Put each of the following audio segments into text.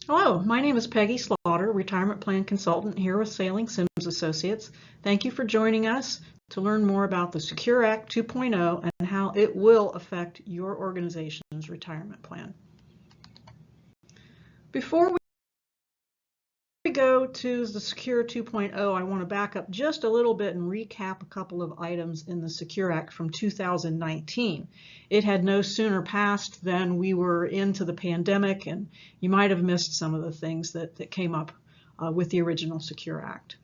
Hello, my name is Peggy Slaughter, Retirement Plan Consultant here with Sailing Sims Associates. Thank you for joining us to learn more about the Secure Act 2.0 and how it will affect your organization's retirement plan. Before we go to the Secure 2.0, I want to back up just a little bit and recap a couple of items in the Secure Act from 2019. It had no sooner passed than we were into the pandemic, and you might have missed some of the things that came up with the original Secure Act.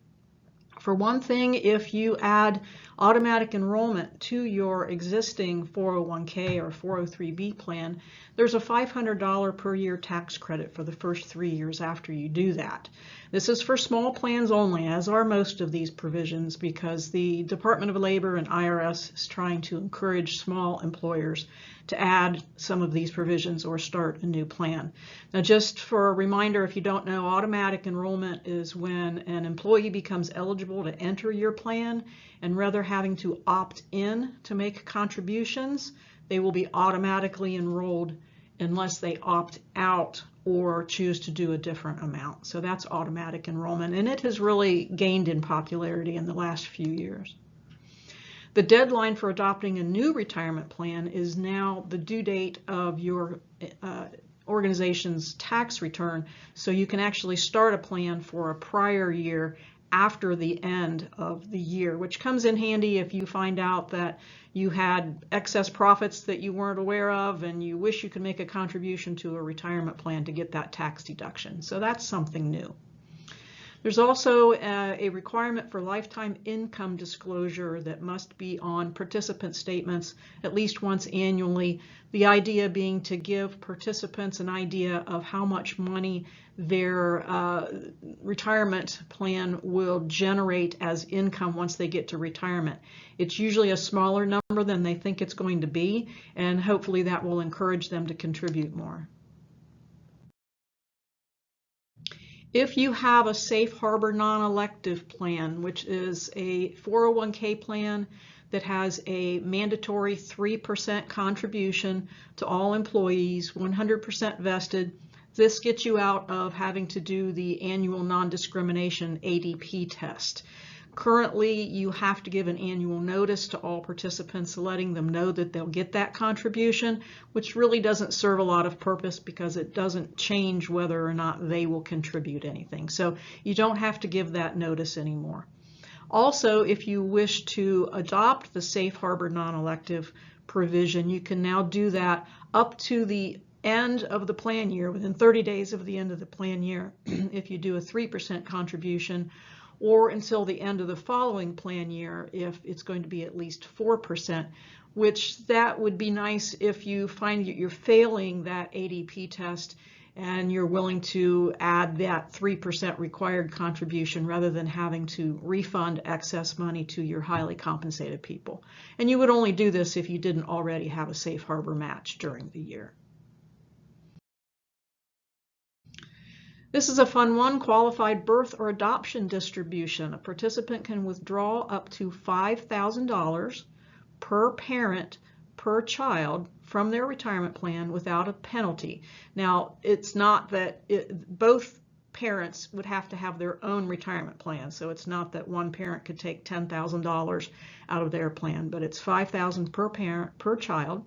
For one thing, if you add automatic enrollment to your existing 401k or 403b plan, there's a $500 per year tax credit for the first 3 years after you do that. This is for small plans only, as are most of these provisions, because the Department of Labor and IRS is trying to encourage small employers to add some of these provisions or start a new plan. Now, just for a reminder, if you don't know, automatic enrollment is when an employee becomes eligible to enter your plan, and rather having to opt in to make contributions, they will be automatically enrolled unless they opt out or choose to do a different amount. So that's automatic enrollment, and it has really gained in popularity in the last few years. The deadline for adopting a new retirement plan is now the due date of your organization's tax return, so you can actually start a plan for a prior year after the end of the year, which comes in handy if you find out that you had excess profits that you weren't aware of and you wish you could make a contribution to a retirement plan to get that tax deduction. So that's something new. There's also a requirement for lifetime income disclosure that must be on participant statements at least once annually. The idea being to give participants an idea of how much money their retirement plan will generate as income once they get to retirement. It's usually a smaller number than they think it's going to be, and hopefully that will encourage them to contribute more. If you have a safe harbor non-elective plan, which is a 401k plan that has a mandatory 3% contribution to all employees, 100% vested, this gets you out of having to do the annual non-discrimination ADP test. Currently, you have to give an annual notice to all participants letting them know that they'll get that contribution, which really doesn't serve a lot of purpose because it doesn't change whether or not they will contribute anything. So you don't have to give that notice anymore. Also, if you wish to adopt the safe harbor non-elective provision, you can now do that up to the end of the plan year, within 30 days of the end of the plan year, if you do a 3% contribution, or until the end of the following plan year if it's going to be at least 4%, which that would be nice if you find that you're failing that ADP test and you're willing to add that 3% required contribution rather than having to refund excess money to your highly compensated people. And you would only do this if you didn't already have a safe harbor match during the year. This is a fun one, qualified birth or adoption distribution. A participant can withdraw up to $5,000 per parent per child from their retirement plan without a penalty. Now, it's not that both parents would have to have their own retirement plan, so it's not that one parent could take $10,000 out of their plan, but it's $5,000 per parent per child.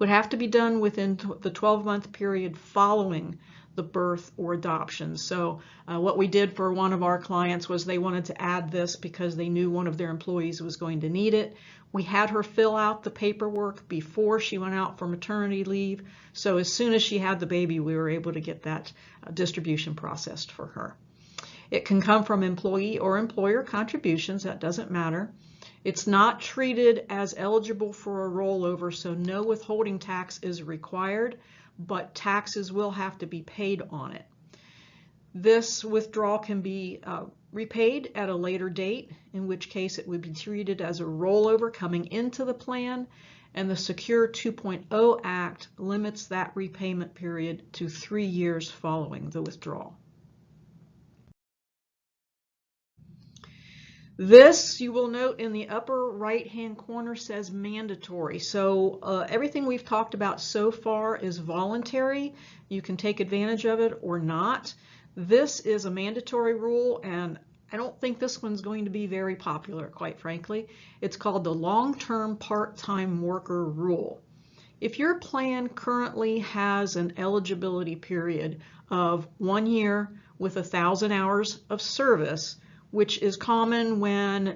Would have to be done within the 12-month period following the birth or adoption. So what we did for one of our clients was they wanted to add this because they knew one of their employees was going to need it. We had her fill out the paperwork before she went out for maternity leave. So as soon as she had the baby, we were able to get that distribution processed for her. It can come from employee or employer contributions, that doesn't matter. It's not treated as eligible for a rollover, so no withholding tax is required, but taxes will have to be paid on it. This withdrawal can be repaid at a later date, in which case it would be treated as a rollover coming into the plan, and the Secure 2.0 Act limits that repayment period to 3 years following the withdrawal. This, you will note in the upper right-hand corner, says mandatory. So everything we've talked about so far is voluntary. You can take advantage of it or not. This is a mandatory rule, and I don't think this one's going to be very popular, quite frankly. It's called the long-term part-time worker rule. If your plan currently has an eligibility period of 1 year with 1,000 hours of service, which is common when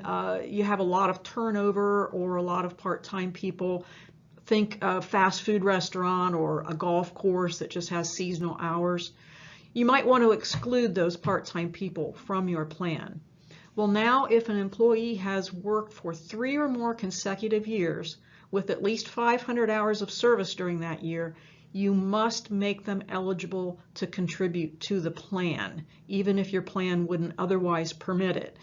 you have a lot of turnover or a lot of part-time people, think a fast food restaurant or a golf course that just has seasonal hours, you might want to exclude those part-time people from your plan. Well, now if an employee has worked for 3 or more consecutive years with at least 500 hours of service during that year, you must make them eligible to contribute to the plan, even if your plan wouldn't otherwise permit it.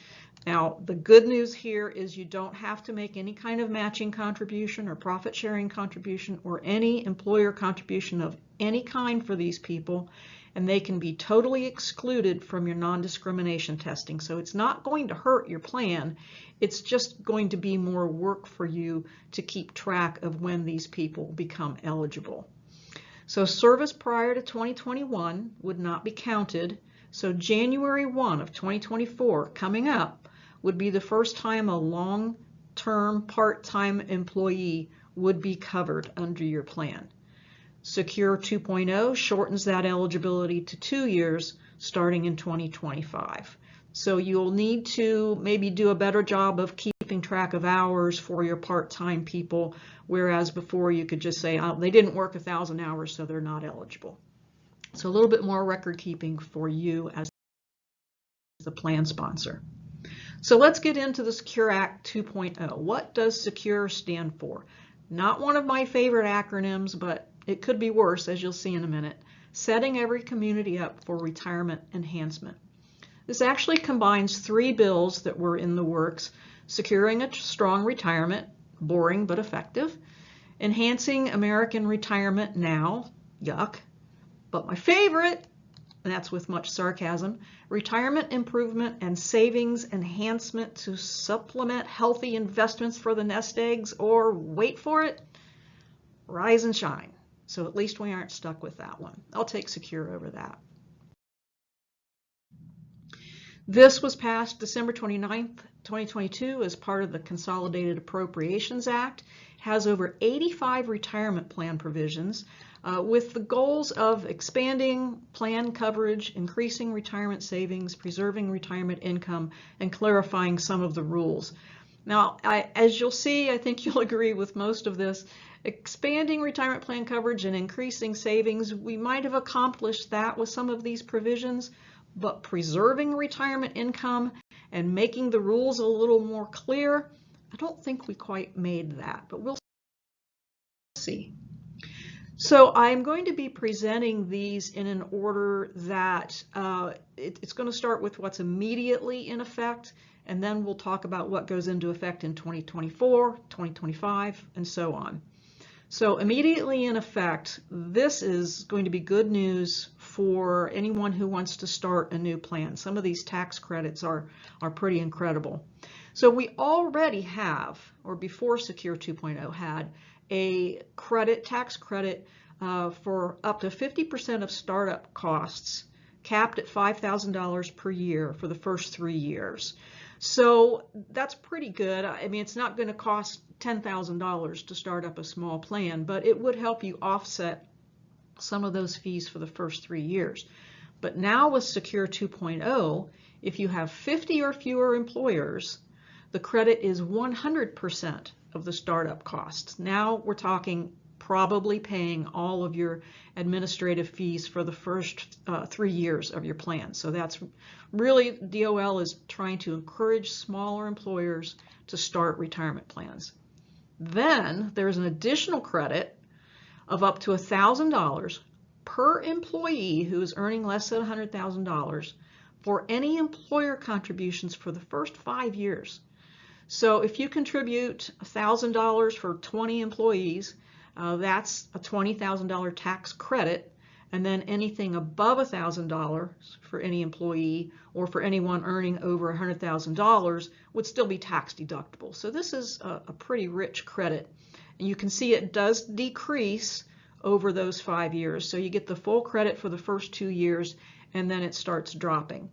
Now, the good news here is you don't have to make any kind of matching contribution or profit sharing contribution or any employer contribution of any kind for these people, and they can be totally excluded from your non-discrimination testing. So it's not going to hurt your plan. It's just going to be more work for you to keep track of when these people become eligible. So service prior to 2021 would not be counted. So January 1 of 2024 coming up would be the first time a long-term part-time employee would be covered under your plan. Secure 2.0 shortens that eligibility to 2 years starting in 2025. So you'll need to maybe do a better job of keeping track of hours for your part-time people, whereas before you could just say, oh, they didn't work 1,000 hours, so they're not eligible. So a little bit more record keeping for you as the plan sponsor. So let's get into the Secure Act 2.0. What does Secure stand for? Not one of my favorite acronyms, but it could be worse, as you'll see in a minute. Setting every community up for retirement enhancement. This actually combines 3 bills that were in the works: securing a strong retirement, boring but effective; enhancing American retirement now, yuck, but my favorite, and that's with much sarcasm, retirement improvement and savings enhancement to supplement healthy investments for the nest eggs, or wait for it, rise and shine. So at least we aren't stuck with that one. I'll take Secure over that. This was passed December 29th, 2022 as part of the Consolidated Appropriations Act. It has over 85 retirement plan provisions with the goals of expanding plan coverage, increasing retirement savings, preserving retirement income, and clarifying some of the rules. Now, as you'll see, I think you'll agree with most of this. Expanding retirement plan coverage and increasing savings, we might have accomplished that with some of these provisions, but preserving retirement income and making the rules a little more clear, I don't think we quite made that, but we'll see. So I'm going to be presenting these in an order that it's going to start with what's immediately in effect, and then we'll talk about what goes into effect in 2024, 2025, and so on. So immediately in effect, this is going to be good news for anyone who wants to start a new plan. Some of these tax credits are pretty incredible. So we already have, or before Secure 2.0 had, a tax credit for up to 50% of startup costs, capped at $5,000 per year for the first 3 years. So that's pretty good. I mean, it's not going to cost $10,000 to start up a small plan, but it would help you offset some of those fees for the first 3 years. But now with Secure 2.0, if you have 50 or fewer employers, the credit is 100% of the startup costs. Now we're talking probably paying all of your administrative fees for the first 3 years of your plan. So that's really, DOL is trying to encourage smaller employers to start retirement plans. Then there's an additional credit of up to $1,000 per employee who is earning less than $100,000 for any employer contributions for the first 5 years. So if you contribute $1,000 for 20 employees, that's a $20,000 tax credit, and then anything above $1,000 for any employee or for anyone earning over $100,000 would still be tax deductible. So this is a pretty rich credit. And you can see it does decrease over those 5 years. So you get the full credit for the first 2 years, and then it starts dropping.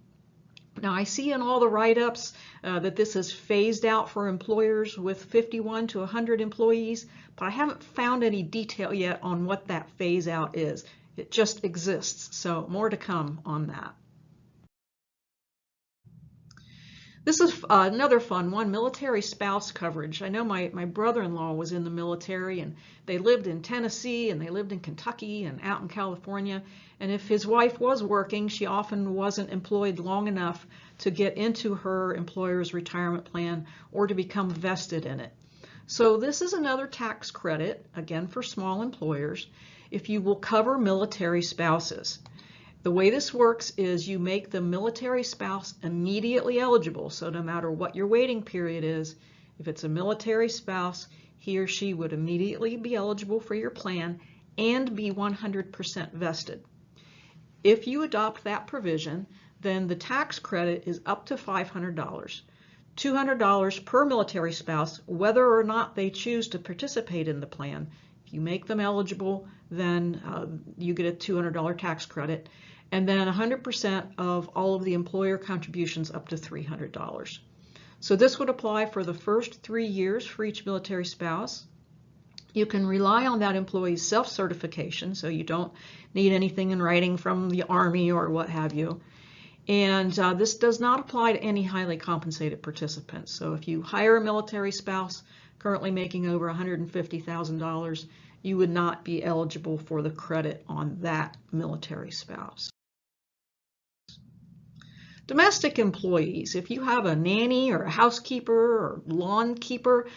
Now I see in all the write-ups that this is phased out for employers with 51 to 100 employees, but I haven't found any detail yet on what that phase out is. It just exists, so more to come on that. This is another fun one, military spouse coverage. I know my brother-in-law was in the military, and they lived in Tennessee and they lived in Kentucky and out in California. And if his wife was working, she often wasn't employed long enough to get into her employer's retirement plan or to become vested in it. So this is another tax credit, again for small employers, if you will cover military spouses. The way this works is you make the military spouse immediately eligible. So no matter what your waiting period is, if it's a military spouse, he or she would immediately be eligible for your plan and be 100% vested. If you adopt that provision, then the tax credit is up to $500. $200 per military spouse, whether or not they choose to participate in the plan. If you make them eligible, then you get a $200 tax credit, and then 100% of all of the employer contributions up to $300. So this would apply for the first 3 years for each military spouse. You can rely on that employee's self-certification, so you don't need anything in writing from the Army or what have you. And this does not apply to any highly compensated participants. So if you hire a military spouse currently making over $150,000, you would not be eligible for the credit on that military spouse. Domestic employees, if you have a nanny or a housekeeper or lawn keeper,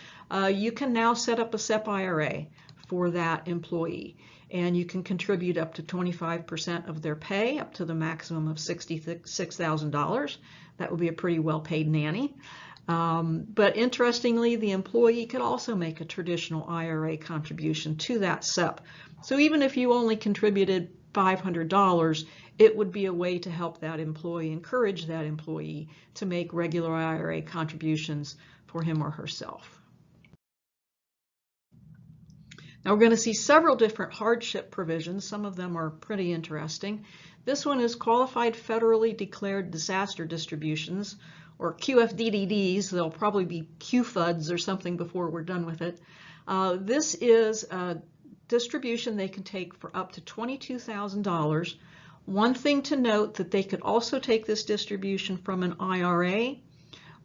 you can now set up a SEP IRA for that employee. And you can contribute up to 25% of their pay, up to the maximum of $66,000. That would be a pretty well-paid nanny. But interestingly, the employee could also make a traditional IRA contribution to that SEP. So even if you only contributed $500, it would be a way to help that employee, encourage that employee to make regular IRA contributions for him or herself. Now we're going to see several different hardship provisions. Some of them are pretty interesting. This one is qualified federally declared disaster distributions, or QFDDDs. They'll probably be QFUDs or something before we're done with it. This is a distribution they can take for up to $22,000. One thing to note that they could also take this distribution from an IRA,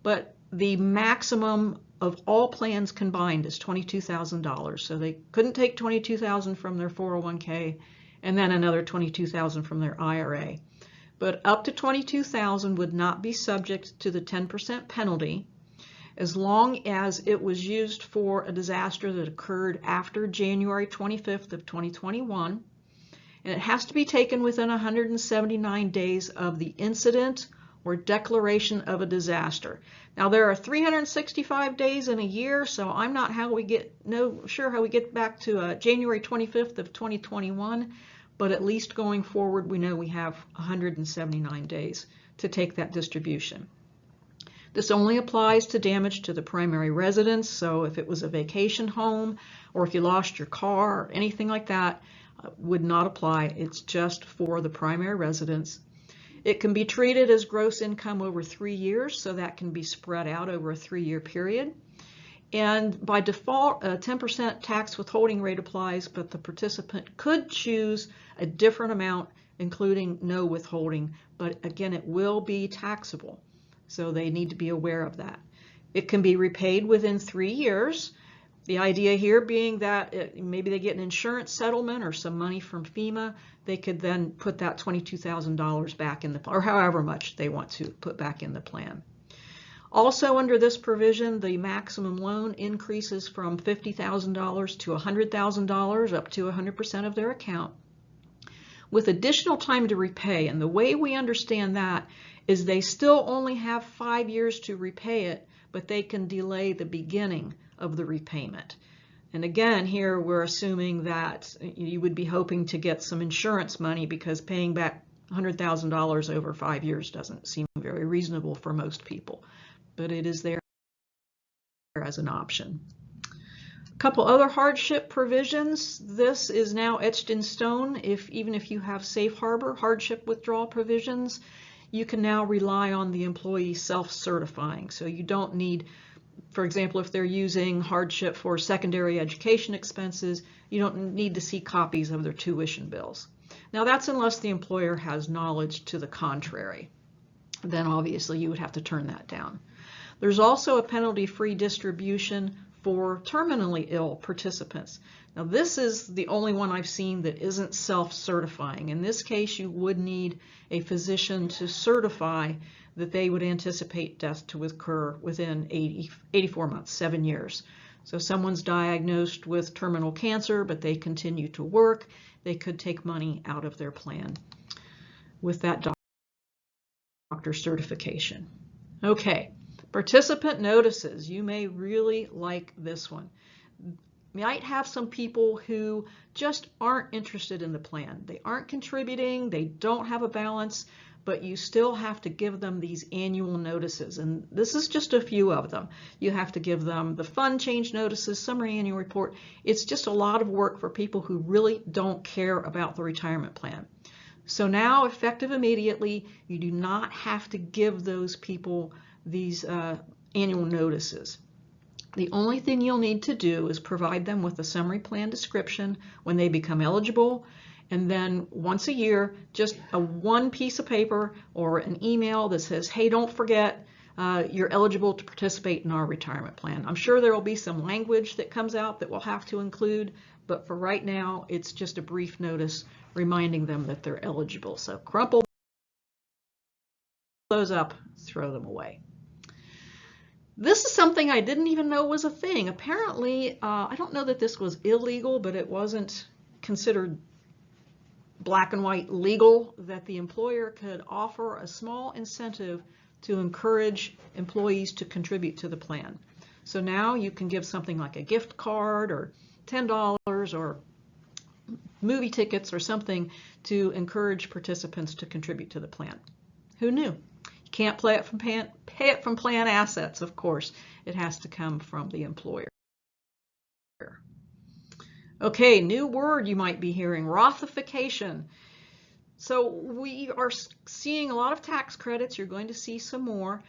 but the maximum of all plans combined is $22,000. So they couldn't take $22,000 from their 401k and then another $22,000 from their IRA. But up to $22,000 would not be subject to the 10% penalty as long as it was used for a disaster that occurred after January 25th of 2021. And it has to be taken within 179 days of the incident or declaration of a disaster. Now there are 365 days in a year, so I'm not sure how we get back to January 25th of 2021, but at least going forward we know we have 179 days to take that distribution. This only applies to damage to the primary residence, so if it was a vacation home or if you lost your car or anything like that, would not apply. It's just for the primary residence. It can be treated as gross income over 3 years, so that can be spread out over a 3-year period. And by default, a 10% tax withholding rate applies, but the participant could choose a different amount, including no withholding, but again, it will be taxable. So they need to be aware of that. It can be repaid within 3 years. The idea here being that maybe they get an insurance settlement or some money from FEMA, they could then put that $22,000 back in the, or however much they want to put back in the plan. Also under this provision, the maximum loan increases from $50,000 to $100,000 up to 100% of their account with additional time to repay. And the way we understand that is they still only have 5 years to repay it, but they can delay the beginning of the repayment. And again, here we're assuming that you would be hoping to get some insurance money, because paying back $100,000 over 5 years doesn't seem very reasonable for most people, but it is there as an option. A couple other hardship provisions. This is now etched in stone. Even if you have safe harbor hardship withdrawal provisions, you can now rely on the employee self-certifying. So you don't need, for example, if they're using hardship for secondary education expenses, you don't need to see copies of their tuition bills. Now that's unless the employer has knowledge to the contrary. Then obviously you would have to turn that down. There's also a penalty-free distribution for terminally ill participants. Now this is the only one I've seen that isn't self-certifying. In this case, you would need a physician to certify that they would anticipate death to occur within 84 months, 7 years. So someone's diagnosed with terminal cancer, but they continue to work, they could take money out of their plan with that doctor certification. Okay. Participant notices. You may really like this one. You might have some people who just aren't interested in the plan. They aren't contributing, they don't have a balance, but you still have to give them these annual notices. And this is just a few of them. You have to give them the fund change notices, summary annual report. It's just a lot of work for people who really don't care about the retirement plan. So now, effective immediately, you do not have to give those people these annual notices. The only thing you'll need to do is provide them with a summary plan description when they become eligible, and then once a year, just one piece of paper or an email that says, hey, don't forget you're eligible to participate in our retirement plan. I'm sure there will be some language that comes out that we'll have to include, but for right now, it's just a brief notice reminding them that they're eligible. So crumple those up, throw them away. This is something I didn't even know was a thing. Apparently, I don't know that this was illegal, but it wasn't considered black and white legal, that the employer could offer a small incentive to encourage employees to contribute to the plan. So now you can give something like a gift card or $10 or movie tickets or something to encourage participants to contribute to the plan. Who knew? You can't pay it from plan assets, of course. It has to come from the employer. Okay, new word you might be hearing, Rothification. So we are seeing a lot of tax credits. You're going to see some more.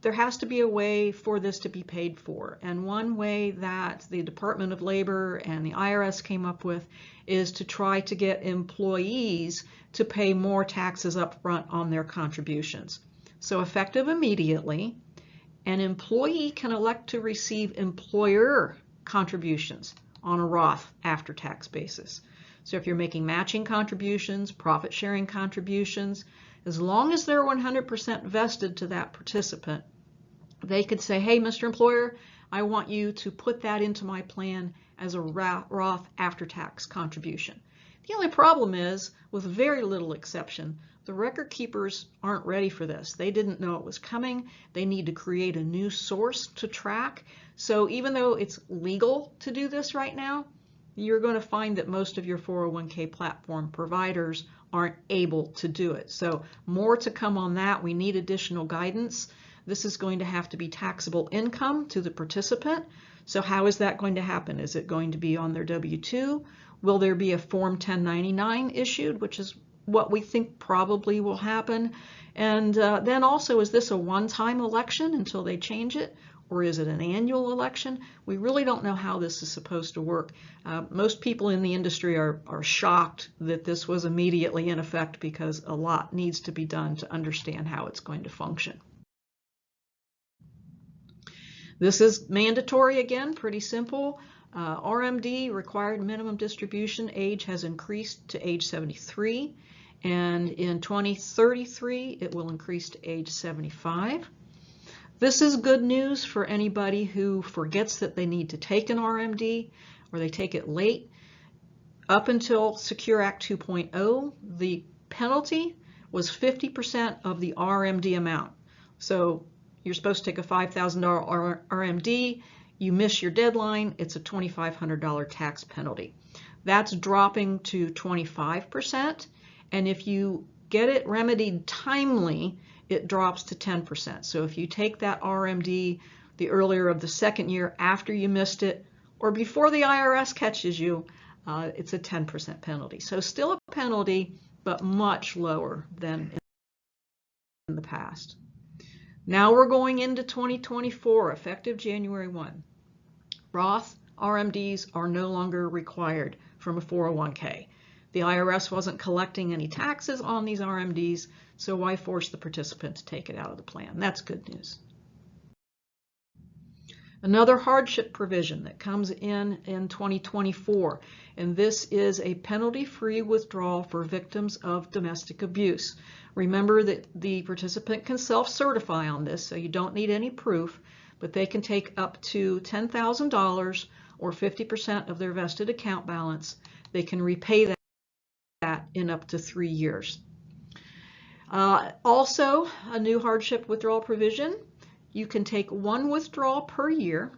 There has to be a way for this to be paid for. And one way that the Department of Labor and the IRS came up with is to try to get employees to pay more taxes up front on their contributions. So effective immediately, an employee can elect to receive employer contributions on a Roth after-tax basis. So if you're making matching contributions, profit-sharing contributions, as long as they're 100% vested to that participant, they could say, hey, Mr. Employer, I want you to put that into my plan as a Roth after-tax contribution. The only problem is, with very little exception, the record keepers aren't ready for this. They didn't know it was coming. They need to create a new source to track. So even though it's legal to do this right now, you're going to find that most of your 401k platform providers aren't able to do it. So more to come on that. We need additional guidance. This is going to have to be taxable income to the participant. So how is that going to happen? Is it going to be on their W-2? Will there be a Form 1099 issued, which is what we think probably will happen? And then also, is this a one-time election until they change it? Or is it an annual election? We really don't know how this is supposed to work. Most people in the industry are shocked that this was immediately in effect, because a lot needs to be done to understand how it's going to function. This is mandatory again, pretty simple. RMD, required minimum distribution age, has increased to age 73. And in 2033, it will increase to age 75. This is good news for anybody who forgets that they need to take an RMD or they take it late. Up until Secure Act 2.0, the penalty was 50% of the RMD amount. So you're supposed to take a $5,000 RMD. You miss your deadline, it's a $2,500 tax penalty. That's dropping to 25%, and if you get it remedied timely, it drops to 10%. So if you take that RMD the earlier of the second year after you missed it, or before the IRS catches you, it's a 10% penalty. So still a penalty, but much lower than in the past. Now we're going into 2024, effective January 1. Roth RMDs are no longer required from a 401k. The IRS wasn't collecting any taxes on these RMDs, so why force the participant to take it out of the plan? That's good news. Another hardship provision that comes in 2024, and this is a penalty-free withdrawal for victims of domestic abuse. Remember that the participant can self-certify on this, so you don't need any proof, but they can take up to $10,000 or 50% of their vested account balance. They can repay that in up to 3 years. Also, a new hardship withdrawal provision. You can take one withdrawal per year,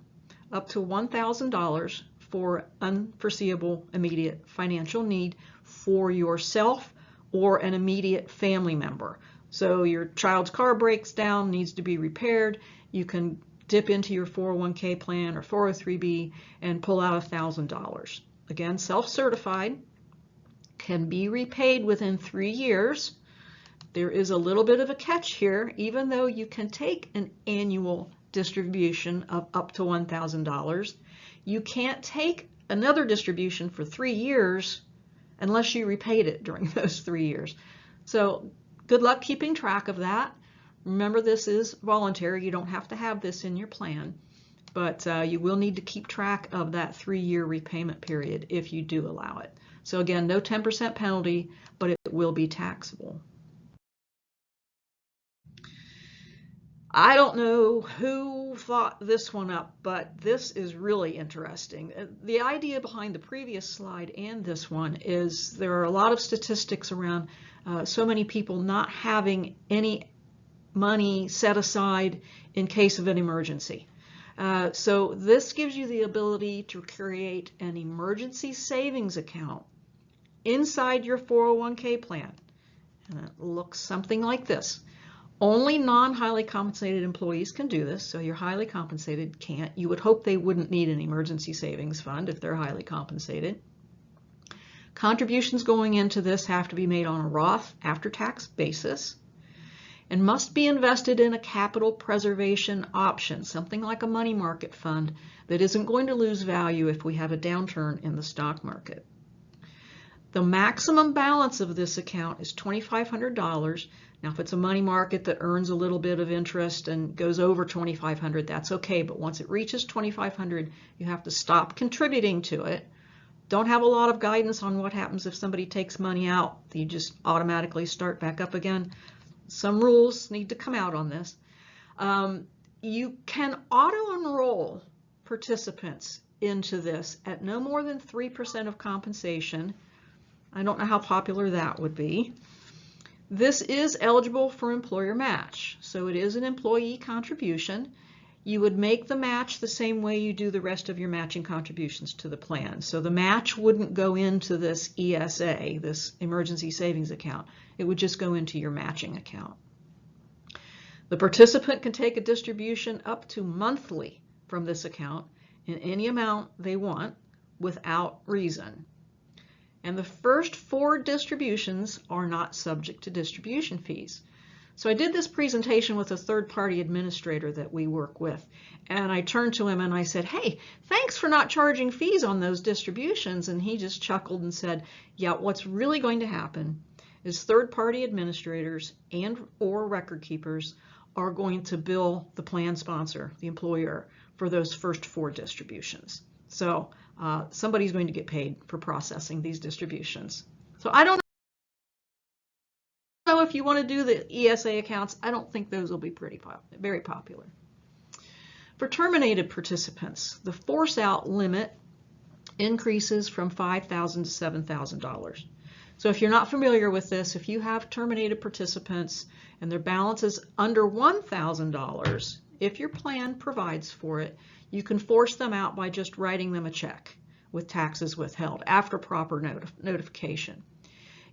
up to $1,000 for unforeseeable immediate financial need for yourself or an immediate family member. So your child's car breaks down, needs to be repaired, you can dip into your 401k plan or 403b and pull out $1,000. Again, self-certified, can be repaid within 3 years. There is a little bit of a catch here. Even though you can take an annual distribution of up to $1,000, you can't take another distribution for 3 years unless you repaid it during those 3 years. So good luck keeping track of that. Remember, this is voluntary. You don't have to have this in your plan, but you will need to keep track of that 3-year repayment period if you do allow it. So again, no 10% penalty, but it will be taxable. I don't know who thought this one up, but this is really interesting. The idea behind the previous slide and this one is there are a lot of statistics around so many people not having any money set aside in case of an emergency. So this gives you the ability to create an emergency savings account inside your 401k plan. And it looks something like this. Only non-highly compensated employees can do this, so your highly compensated can't. You would hope they wouldn't need an emergency savings fund if they're highly compensated. Contributions going into this have to be made on a Roth after-tax basis and must be invested in a capital preservation option, something like a money market fund that isn't going to lose value if we have a downturn in the stock market. The maximum balance of this account is $2,500. Now, if it's a money market that earns a little bit of interest and goes over $2,500, that's okay. But once it reaches $2,500, you have to stop contributing to it. Don't have a lot of guidance on what happens if somebody takes money out. You just automatically start back up again. Some rules need to come out on this. You can auto-enroll participants into this at no more than 3% of compensation. I don't know how popular that would be. This is eligible for employer match, so it is an employee contribution. You would make the match the same way you do the rest of your matching contributions to the plan. So the match wouldn't go into this ESA, this emergency savings account. It would just go into your matching account. The participant can take a distribution up to monthly from this account in any amount they want without reason. And the first 4 distributions are not subject to distribution fees. So I did this presentation with a third-party administrator that we work with, and I turned to him and I said, hey, thanks for not charging fees on those distributions. And he just chuckled and said, yeah, what's really going to happen is third-party administrators and or record keepers are going to bill the plan sponsor, the employer, for those first 4 distributions. So somebody's going to get paid for processing these distributions. So I don't know if you want to do the ESA accounts. I don't think those will be very popular. For terminated participants, the force out limit increases from $5,000 to $7,000. So if you're not familiar with this, if you have terminated participants and their balance is under $1,000 if your plan provides for it, you can force them out by just writing them a check with taxes withheld after proper notification.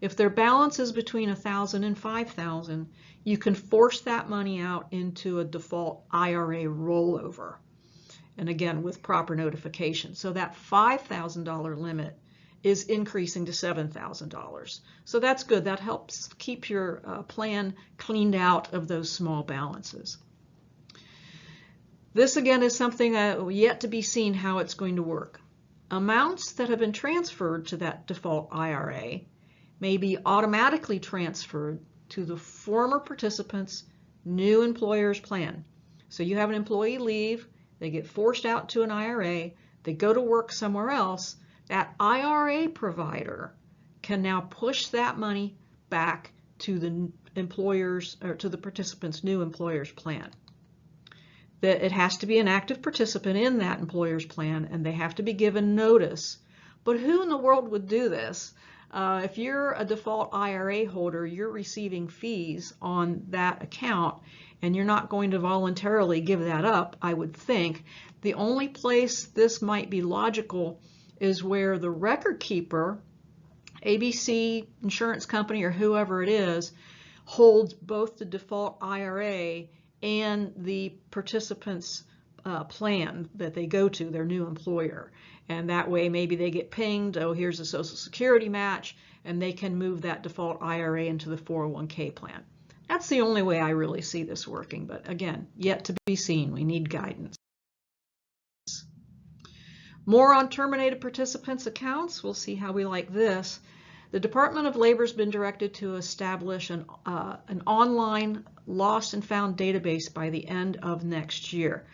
If their balance is between $1,000 and $5,000, you can force that money out into a default IRA rollover. And again, with proper notification. So that $5,000 limit is increasing to $7,000. So that's good. That helps keep your plan cleaned out of those small balances. This again is something yet to be seen how it's going to work. Amounts that have been transferred to that default IRA may be automatically transferred to the former participant's new employer's plan. So you have an employee leave, they get forced out to an IRA, they go to work somewhere else, that IRA provider can now push that money back to the employer's or to the participant's new employer's plan. That it has to be an active participant in that employer's plan, and they have to be given notice. But who in the world would do this? If you're a default IRA holder, you're receiving fees on that account, and you're not going to voluntarily give that up, I would think. The only place this might be logical is where the record keeper, ABC insurance company or whoever it is, holds both the default IRA and the participant's plan that they go to, their new employer. And that way maybe they get pinged, oh, here's a Social Security match, and they can move that default IRA into the 401k plan. That's the only way I really see this working, but again, yet to be seen. We need guidance. More on terminated participants' accounts. We'll see how we like this. The Department of Labor has been directed to establish an online lost and found database by the end of next year.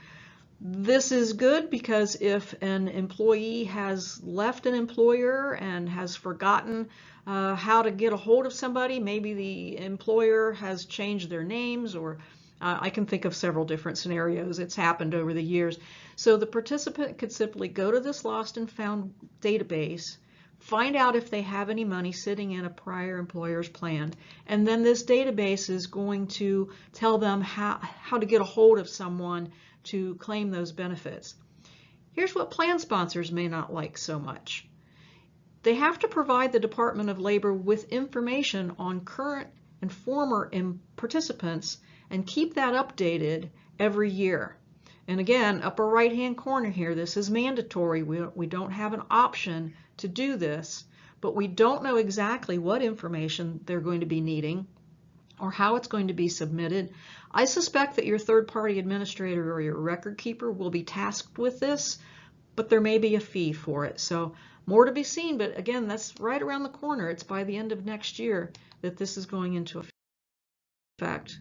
This is good because if an employee has left an employer and has forgotten how to get a hold of somebody, maybe the employer has changed their names, or I can think of several different scenarios. It's happened over the years. So the participant could simply go to this lost and found database, find out if they have any money sitting in a prior employer's plan, and then this database is going to tell them how to get a hold of someone to claim those benefits. Here's what plan sponsors may not like so much. They have to provide the Department of Labor with information on current and former participants and keep that updated every year. And again, upper right-hand corner here, this is mandatory. We don't have an option to do this, but we don't know exactly what information they're going to be needing or how it's going to be submitted. I suspect that your third-party administrator or your record keeper will be tasked with this, but there may be a fee for it. So more to be seen, but again, that's right around the corner. It's by the end of next year that this is going into effect.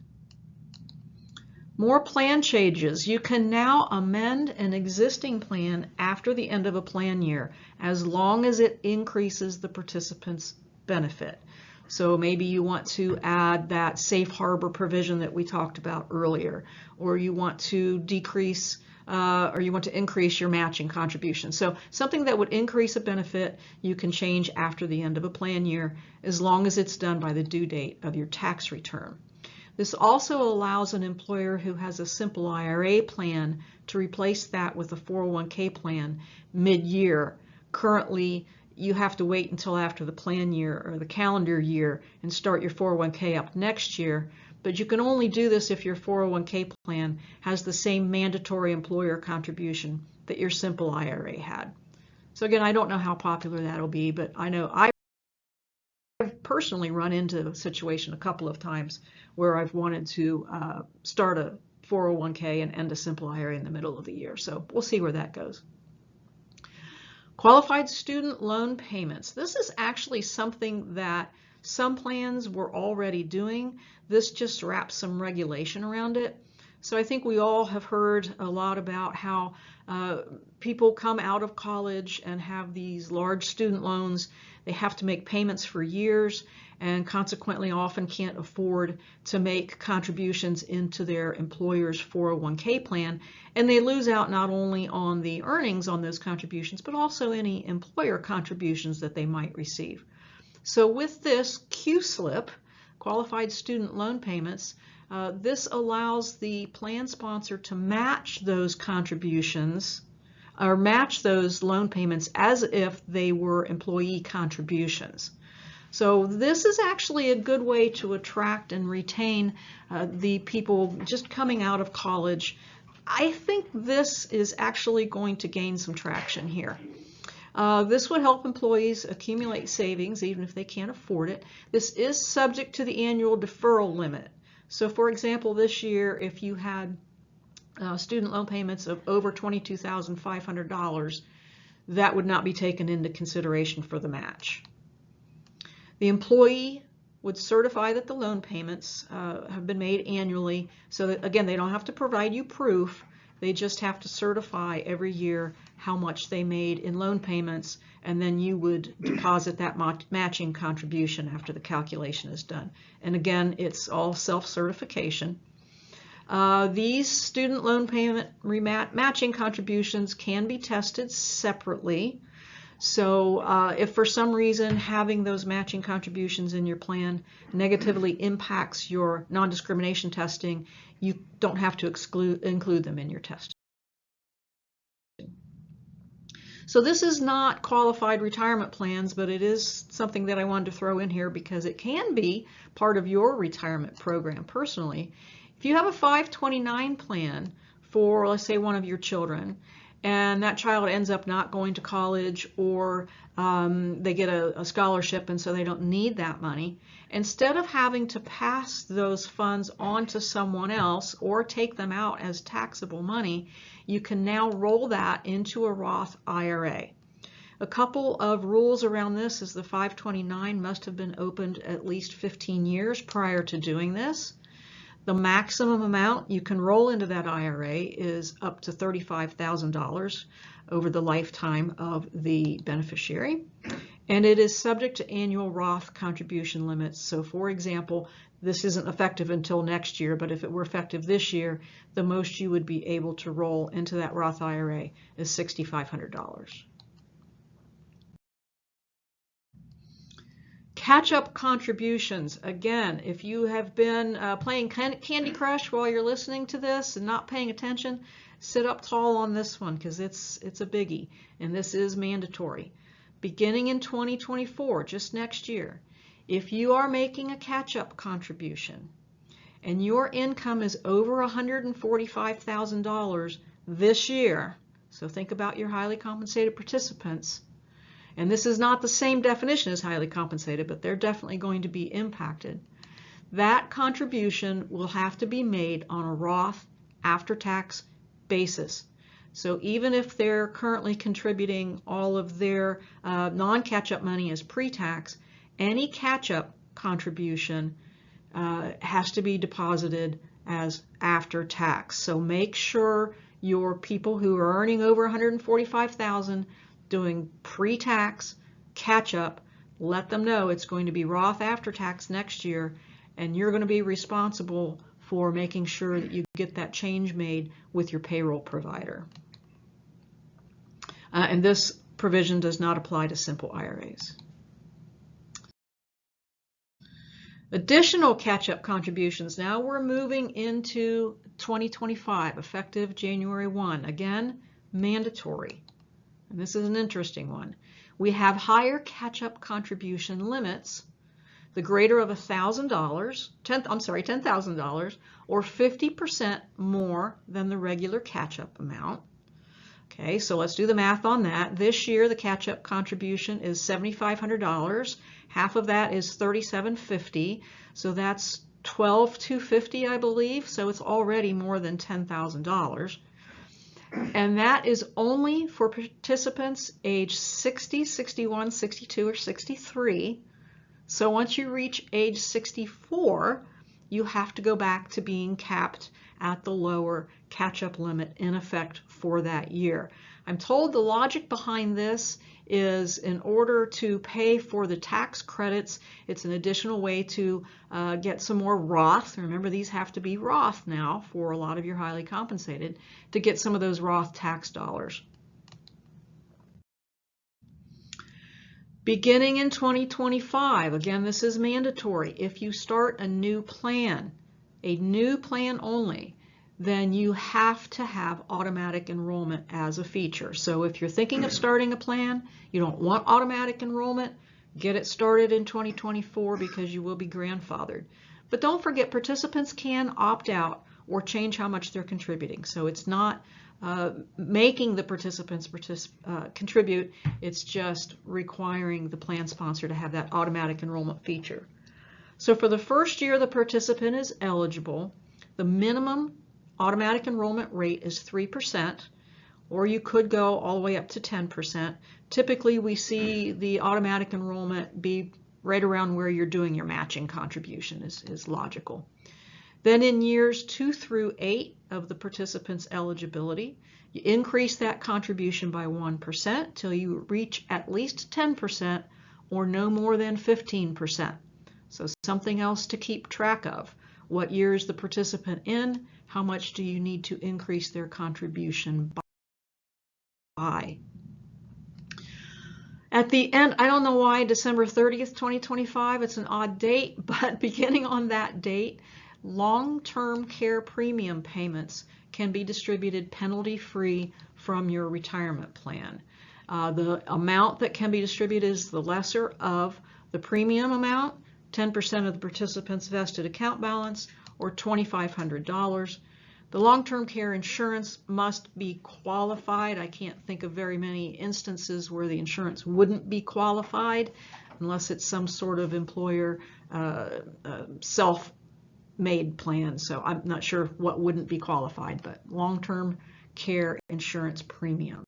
More plan changes. You can now amend an existing plan after the end of a plan year, as long as it increases the participant's benefit. So maybe you want to add that safe harbor provision that we talked about earlier, or you want to decrease or you want to increase your matching contribution. So something that would increase a benefit, you can change after the end of a plan year, as long as it's done by the due date of your tax return. This also allows an employer who has a simple IRA plan to replace that with a 401k plan mid-year. Currently, you have to wait until after the plan year or the calendar year and start your 401k up next year, but you can only do this if your 401k plan has the same mandatory employer contribution that your simple IRA had. So again, I don't know how popular that'll be, but I know I've personally run into a situation a couple of times where I've wanted to start a 401k and end a simple IRA in the middle of the year. So we'll see where that goes. Qualified student loan payments. This is actually something that some plans were already doing. This just wraps some regulation around it. So I think we all have heard a lot about how people come out of college and have these large student loans. They have to make payments for years and consequently often can't afford to make contributions into their employer's 401k plan. And they lose out not only on the earnings on those contributions, but also any employer contributions that they might receive. So with this Q-slip, qualified student loan payments, this allows the plan sponsor to match those contributions or match those loan payments as if they were employee contributions. So this is actually a good way to attract and retain the people just coming out of college. I think this is actually going to gain some traction here. This would help employees accumulate savings even if they can't afford it. This is subject to the annual deferral limit. So for example, this year, if you had student loan payments of over $22,500, that would not be taken into consideration for the match. The employee would certify that the loan payments have been made annually, so that, again, they don't have to provide you proof. They just have to certify every year how much they made in loan payments, and then you would deposit that matching contribution after the calculation is done. And again, it's all self-certification. These student loan payment matching contributions can be tested separately. So if for some reason having those matching contributions in your plan negatively impacts your non-discrimination testing, you don't have to include them in your testing. So this is not qualified retirement plans, but it is something that I wanted to throw in here because it can be part of your retirement program personally. If you have a 529 plan for, let's say, one of your children, and that child ends up not going to college, or they get a scholarship and so they don't need that money, instead of having to pass those funds on to someone else or take them out as taxable money, you can now roll that into a Roth IRA. A couple of rules around this is the 529 must have been opened at least 15 years prior to doing this. The maximum amount you can roll into that IRA is up to $35,000 over the lifetime of the beneficiary. And it is subject to annual Roth contribution limits. So for example, this isn't effective until next year, but if it were effective this year, the most you would be able to roll into that Roth IRA is $6,500. Catch-up contributions. Again, if you have been playing Candy Crush while you're listening to this and not paying attention, sit up tall on this one because it's a biggie, and this is mandatory. Beginning in 2024, just next year, if you are making a catch-up contribution and your income is over $145,000 this year, so think about your highly compensated participants, and this is not the same definition as highly compensated, but they're definitely going to be impacted. That contribution will have to be made on a Roth after-tax basis. So even if they're currently contributing all of their non-catch-up money as pre-tax, any catch-up contribution has to be deposited as after-tax. So make sure your people who are earning over $145,000 doing pre-tax catch-up, let them know it's going to be Roth after-tax next year, and you're going to be responsible for making sure that you get that change made with your payroll provider. And this provision does not apply to simple IRAs. Additional catch-up contributions. Now we're moving into 2025, effective January 1. Again, mandatory. And this is an interesting one. We have higher catch-up contribution limits, the greater of $10,000, or 50% more than the regular catch-up amount. Okay, so let's do the math on that. This year, the catch-up contribution is $7,500. Half of that is $3,750, so that's $12,250, I believe. So it's already more than $10,000. And that is only for participants age 60, 61, 62, or 63. So once you reach age 64, you have to go back to being capped at the lower catch-up limit in effect for that year. I'm told the logic behind this is in order to pay for the tax credits, it's an additional way to get some more Roth. Remember, these have to be Roth now for a lot of your highly compensated, to get some of those Roth tax dollars. Beginning in 2025, again, this is mandatory. If you start a new plan only, then you have to have automatic enrollment as a feature. So if you're thinking of starting a plan, you don't want automatic enrollment, get it started in 2024 because you will be grandfathered. But don't forget, participants can opt out or change how much they're contributing. So it's not making the participants contribute, it's just requiring the plan sponsor to have that automatic enrollment feature. So for the first year the participant is eligible, the minimum automatic enrollment rate is 3%, or you could go all the way up to 10%. Typically we see the automatic enrollment be right around where you're doing your matching contribution is logical. Then in years 2 through 8 of the participant's eligibility, you increase that contribution by 1% till you reach at least 10% or no more than 15%. So something else to keep track of. What year is the participant in? How much do you need to increase their contribution by? At the end, I don't know why December 30th, 2025, it's an odd date, but beginning on that date, long-term care premium payments can be distributed penalty-free from your retirement plan. The amount that can be distributed is the lesser of the premium amount, 10% of the participant's vested account balance, or $2,500. The long-term care insurance must be qualified. I can't think of very many instances where the insurance wouldn't be qualified unless it's some sort of employer self-made plan. So I'm not sure what wouldn't be qualified, but long-term care insurance premiums.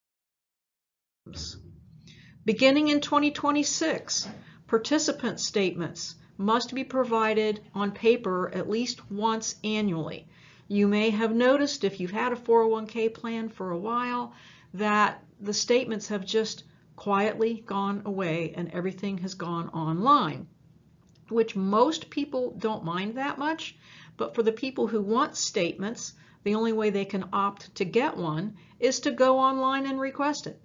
Beginning in 2026, participant statements must be provided on paper at least once annually. You may have noticed if you've had a 401k plan for a while that the statements have just quietly gone away and everything has gone online, which most people don't mind that much, but for the people who want statements, the only way they can opt to get one is to go online and request it.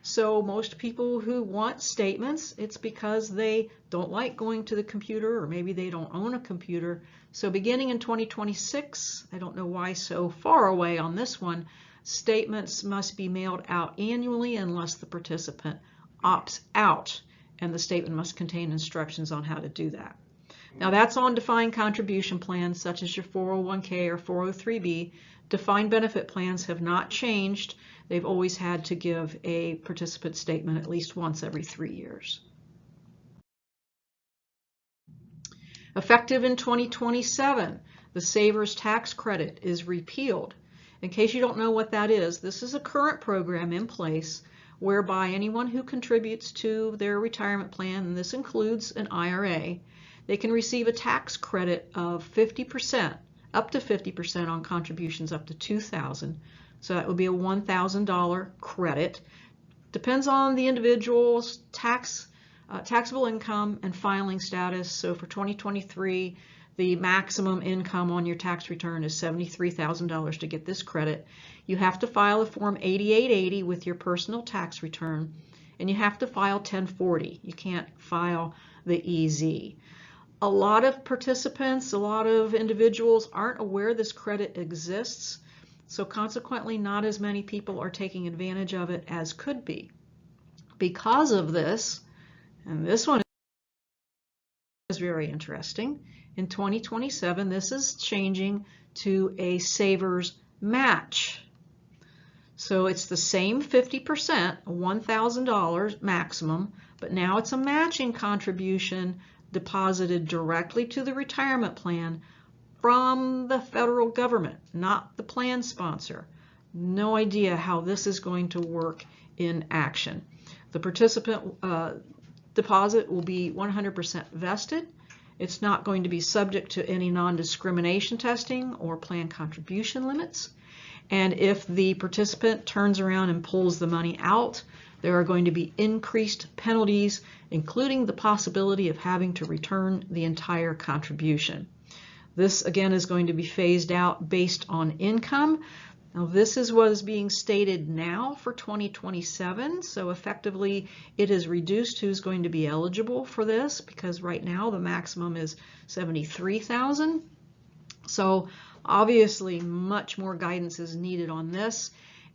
So most people who want statements, it's because they don't like going to the computer, or maybe they don't own a computer. So beginning in 2026, I don't know why so far away on this one, statements must be mailed out annually unless the participant opts out, and the statement must contain instructions on how to do that. Now that's on defined contribution plans such as your 401k or 403b. Defined benefit plans have not changed. They've always had to give a participant statement at least once every 3 years. Effective in 2027, the Savers Tax Credit is repealed. In case you don't know what that is, this is a current program in place whereby anyone who contributes to their retirement plan, and this includes an IRA, they can receive a tax credit of 50%, up to 50% on contributions up to $2,000. So that would be a $1,000 credit. Depends on the individual's taxable income and filing status. So for 2023, the maximum income on your tax return is $73,000 to get this credit. You have to file a Form 8880 with your personal tax return, and you have to file 1040. You can't file the EZ. A lot of participants, a lot of individuals aren't aware this credit exists. So consequently, not as many people are taking advantage of it as could be. Because of this, and this one is very interesting, in 2027, this is changing to a savers match. So it's the same 50%, $1,000 maximum, but now it's a matching contribution deposited directly to the retirement plan from the federal government, not the plan sponsor. No idea how this is going to work in action. The participant deposit will be 100% vested. It's not going to be subject to any non-discrimination testing or plan contribution limits. And if the participant turns around and pulls the money out, there are going to be increased penalties, including the possibility of having to return the entire contribution. This again is going to be phased out based on income. Now this is what is being stated now for 2027, so effectively it is reduced who's going to be eligible for this, because right now the maximum is 73,000. So obviously much more guidance is needed on this,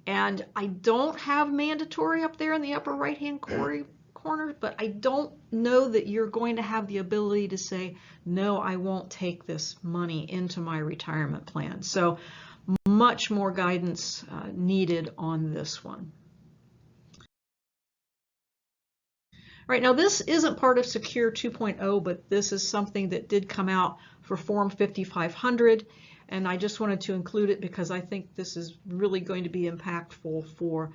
and I don't have mandatory up there in the upper right hand corner, but I don't know that you're going to have the ability to say, no, I won't take this money into my retirement plan. So much more guidance needed on this one. Right, now this isn't part of Secure 2.0, but this is something that did come out for Form 5500, and I just wanted to include it because I think this is really going to be impactful for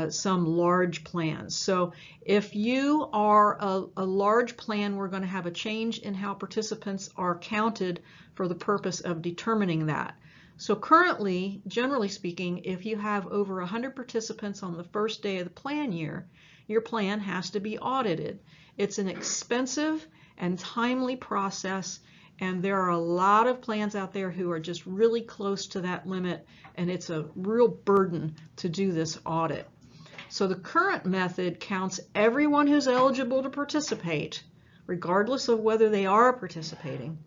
some large plans. So if you are a large plan, we're going to have a change in how participants are counted for the purpose of determining that. So currently, generally speaking, if you have over 100 participants on the first day of the plan year, your plan has to be audited. It's an expensive and timely process, and there are a lot of plans out there who are just really close to that limit, and it's a real burden to do this audit. So the current method counts everyone who's eligible to participate, regardless of whether they are participating,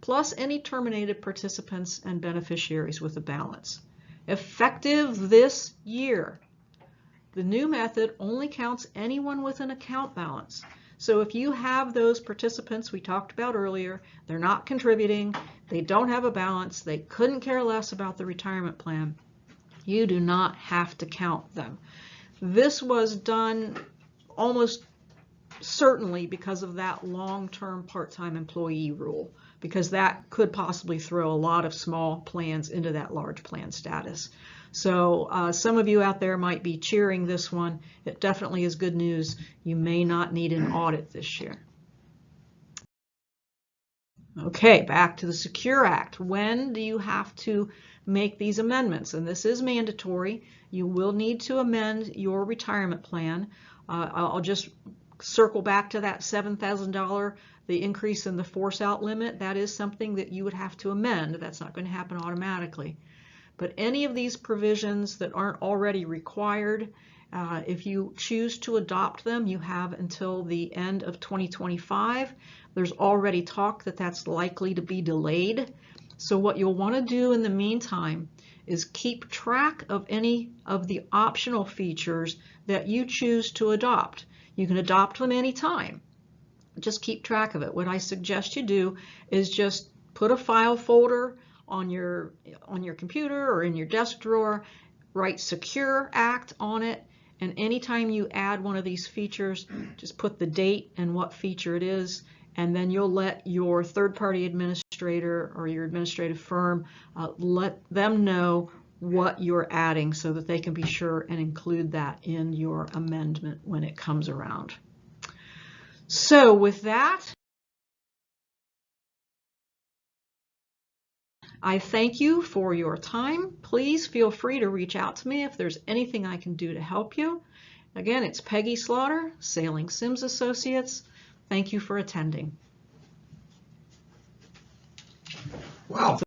plus any terminated participants and beneficiaries with a balance. Effective this year, the new method only counts anyone with an account balance. So if you have those participants we talked about earlier, they're not contributing, they don't have a balance, they couldn't care less about the retirement plan, you do not have to count them. This was done almost certainly because of that long-term part-time employee rule, because that could possibly throw a lot of small plans into that large plan status. So some of you out there might be cheering this one. It definitely is good news. You may not need an audit this year. Okay, back to the Secure Act. When do you have to make these amendments? And this is mandatory. You will need to amend your retirement plan. I'll just circle back to that $7,000, the increase in the force out limit. That is something that you would have to amend. That's not going to happen automatically. But any of these provisions that aren't already required, if you choose to adopt them, you have until the end of 2025. There's already talk that that's likely to be delayed. So what you'll want to do in the meantime is keep track of any of the optional features that you choose to adopt. You can adopt them anytime. Just keep track of it. What I suggest you do is just put a file folder on your computer or in your desk drawer, write Secure Act on it, and anytime you add one of these features, just put the date and what feature it is, and then you'll let your third-party administrator or your administrative firm let them know what you're adding so that they can be sure and include that in your amendment when it comes around. So with that, I thank you for your time. Please feel free to reach out to me if there's anything I can do to help you. Again, it's Peggy Slaughter, Sailing Sims Associates. Thank you for attending. Wow.